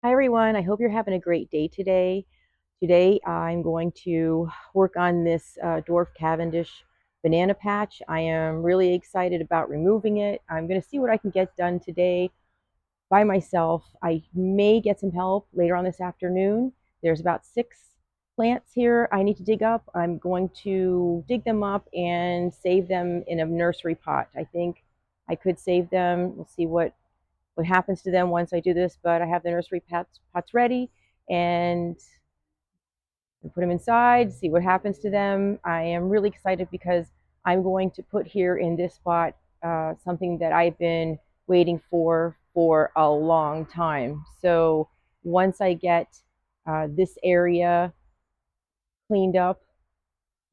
Hi everyone, I hope you're having a great day today. Today I'm going to work on this Dwarf Cavendish banana patch. I am really excited about removing it. I'm going to see what I can get done today by myself. I may get some help later on this afternoon. There's about 6 plants here I need to dig up. I'm going to dig them up and save them in a nursery pot. I think I could save them. We'll see what happens to them once I do this, but I have the nursery pots ready and put them inside, see what happens to them. I am really excited because I'm going to put here in this spot something that I've been waiting for a long time. So once I get this area cleaned up,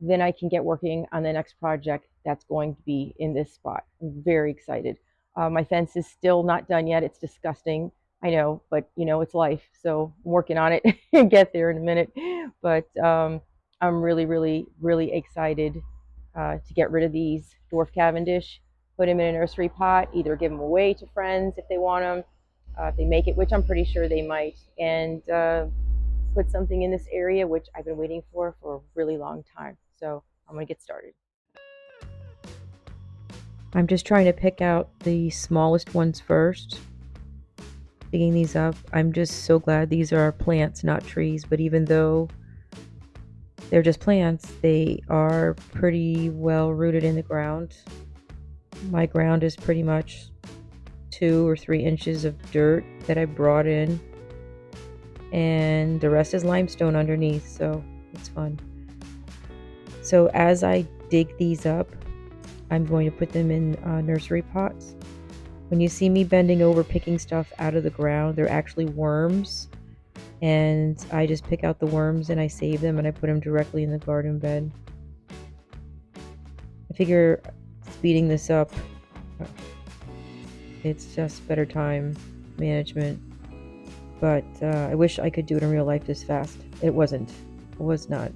then I can get working on the next project that's going to be in this spot. I'm very excited. My fence is still not done yet. It's disgusting. I know, but it's life. So I'm working on it and get there in a minute. But I'm really, really, really excited to get rid of these dwarf Cavendish, put them in a nursery pot, either give them away to friends if they want them, if they make it, which I'm pretty sure they might, and put something in this area, which I've been waiting for a really long time. So I'm going to get started. I'm just trying to pick out the smallest ones first, digging these up. I'm just so glad these are plants, not trees, but even though they're just plants, they are pretty well rooted in the ground. My ground is pretty much 2 or 3 inches of dirt that I brought in, and the rest is limestone underneath, so it's fun. So as I dig these up, I'm going to put them in nursery pots. When you see me bending over picking stuff out of the ground, they're actually worms, and I just pick out the worms and I save them and I put them directly in the garden bed. I figure speeding this up, it's just better time management, but I wish I could do it in real life this fast. It was not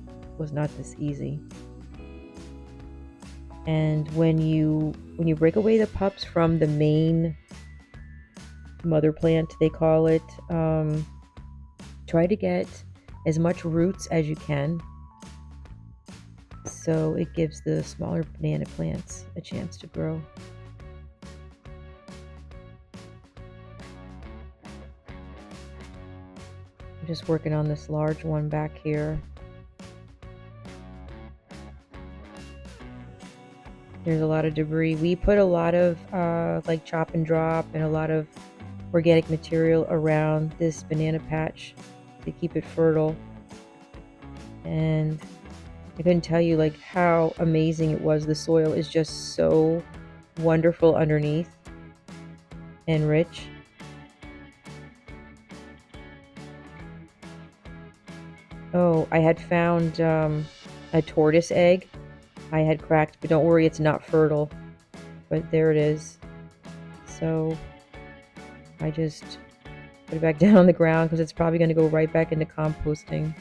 this easy. And when you break away the pups from the main mother plant, they call it, try to get as much roots as you can, so it gives the smaller banana plants a chance to grow. I'm just working on this large one back here. There's a lot of debris. We put a lot of like chop and drop and a lot of organic material around this banana patch to keep it fertile. And I couldn't tell you like how amazing it was. The soil is just so wonderful underneath and rich. Oh, I had found a tortoise egg I had cracked, but don't worry, it's not fertile. But there it is. So I just put it back down on the ground because it's probably going to go right back into composting.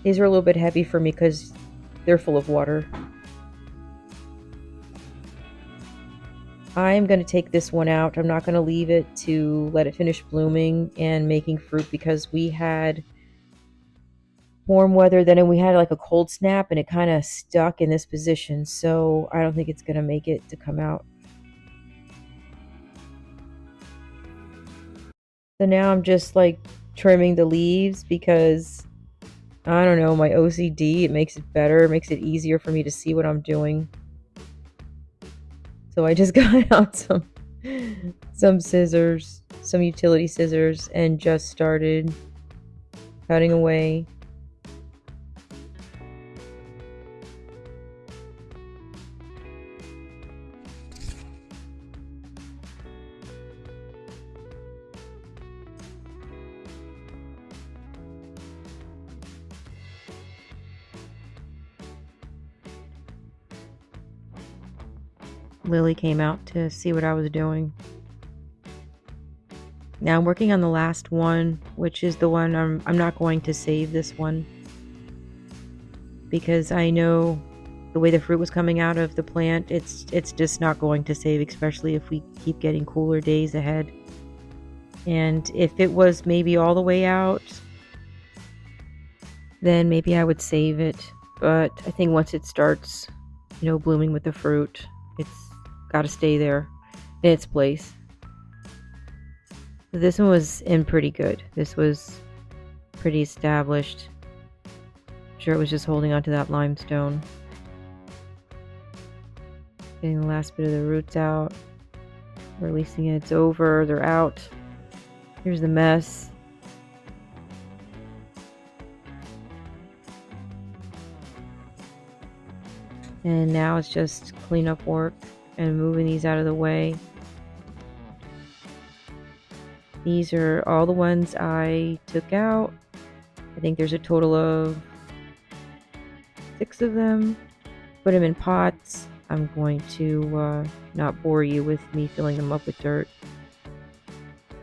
These are a little bit heavy for me because they're full of water. I'm going to take this one out. I'm not going to leave it to let it finish blooming and making fruit because we had warm weather, then we had like a cold snap and it kind of stuck in this position, so I don't think it's going to make it to come out. So now I'm just like trimming the leaves because I don't know, my OCD, it makes it better, it makes it easier for me to see what I'm doing. So I just got out some scissors, some utility scissors, and just started cutting away. Lily came out to see what I was doing. Now I'm working on the last one, which is the one I'm not going to save this one because I know the way the fruit was coming out of the plant, it's just not going to save, especially if we keep getting cooler days ahead. And if it was maybe all the way out, then maybe I would save it. But I think once it starts, blooming with the fruit, it's got to stay there in its place. So this one was in pretty good. This was pretty established. I'm sure it was just holding onto that limestone. Getting the last bit of the roots out. Releasing it. It's over. They're out. Here's the mess. And now it's just cleanup work and moving these out of the way. These are all the ones I took out. I think there's a total of 6 of them. Put them in pots. I'm going to not bore you with me filling them up with dirt.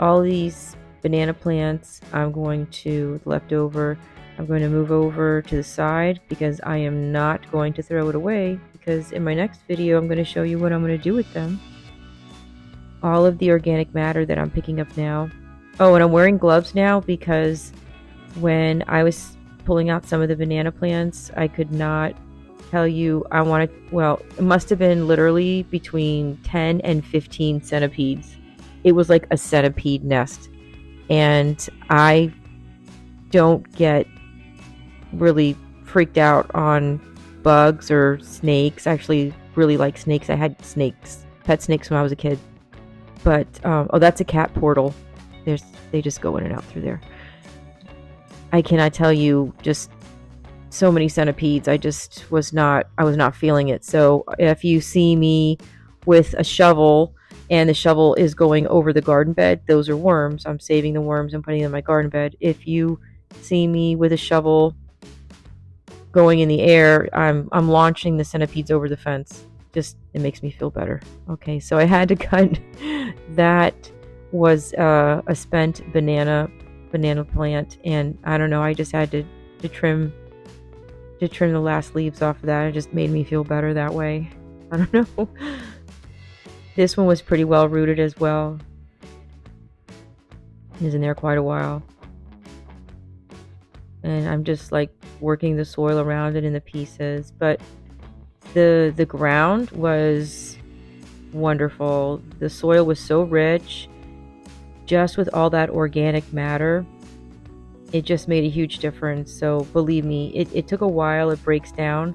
All these banana plants I'm going to, left over, I'm going to move over to the side because I am not going to throw it away, because in my next video I'm going to show you what I'm going to do with them. All of the organic matter that I'm picking up now. Oh, and I'm wearing gloves now because when I was pulling out some of the banana plants, I could not tell you, it must have been literally between 10 and 15 centipedes. It was like a centipede nest. And I don't get really freaked out on bugs or snakes. I actually really like snakes. I had pet snakes when I was a kid. But, oh, that's a cat portal. They just go in and out through there. I cannot tell you, just so many centipedes. I was not feeling it. So if you see me with a shovel and the shovel is going over the garden bed, those are worms. I'm saving the worms and putting them in my garden bed. If you see me with a shovel going in the air, I'm launching the centipedes over the fence. Just, it makes me feel better. Okay, so I had to cut. That was a spent banana plant, and I don't know, I just had to trim the last leaves off of that. It just made me feel better that way. I don't know. This one was pretty well rooted as well. It was in there quite a while. And I'm just like working the soil around it in the pieces. But the ground was wonderful. The soil was so rich. Just with all that organic matter, it just made a huge difference. So believe me, it took a while. It breaks down.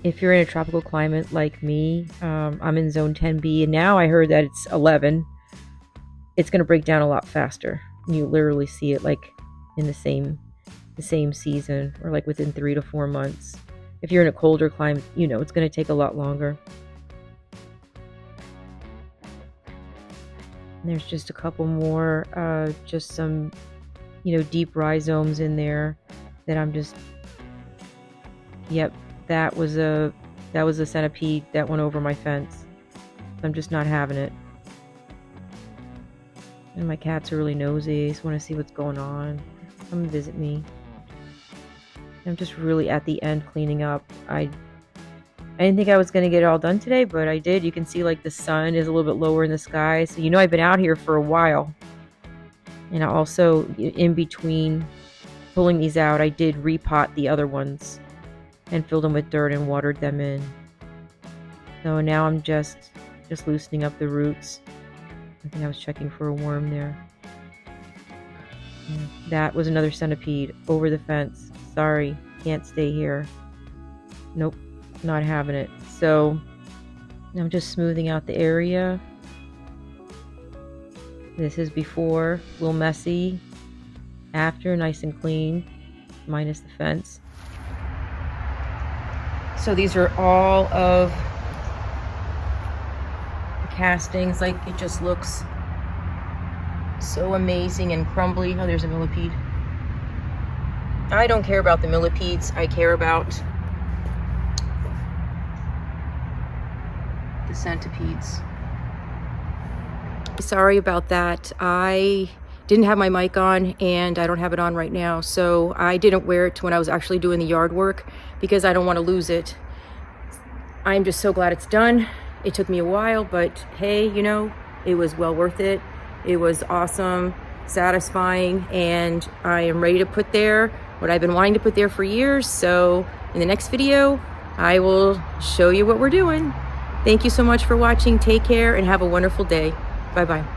If you're in a tropical climate like me, I'm in zone 10B, and now I heard that it's 11. It's going to break down a lot faster. You literally see it like in the same season, or like within 3 to 4 months. If you're in a colder climate, it's going to take a lot longer. And there's just a couple more, just some, deep rhizomes in there that I'm just, yep, that was a centipede that went over my fence. I'm just not having it. And my cats are really nosy. Just want to see what's going on. Come and visit me. I'm just really at the end cleaning up. I didn't think I was going to get it all done today, but I did. You can see like the sun is a little bit lower in the sky. So I've been out here for a while. And I also, in between pulling these out, I did repot the other ones and filled them with dirt and watered them in. So now I'm just loosening up the roots. I think I was checking for a worm there. Yeah, that was another centipede over the fence. Sorry, can't stay here. Nope, not having it. So I'm just smoothing out the area. This is before, a little messy. After, nice and clean, minus the fence. So these are all of the castings. Like, it just looks so amazing and crumbly. Oh, there's a millipede. I don't care about the millipedes. I care about the centipedes. Sorry about that. I didn't have my mic on, and I don't have it on right now, so I didn't wear it when I was actually doing the yard work because I don't want to lose it. I'm just so glad it's done. It took me a while, but hey, it was well worth it. It was awesome, satisfying, and I am ready to put there what I've been wanting to put there for years. So in the next video, I will show you what we're doing. Thank you so much for watching. Take care and have a wonderful day. Bye-bye.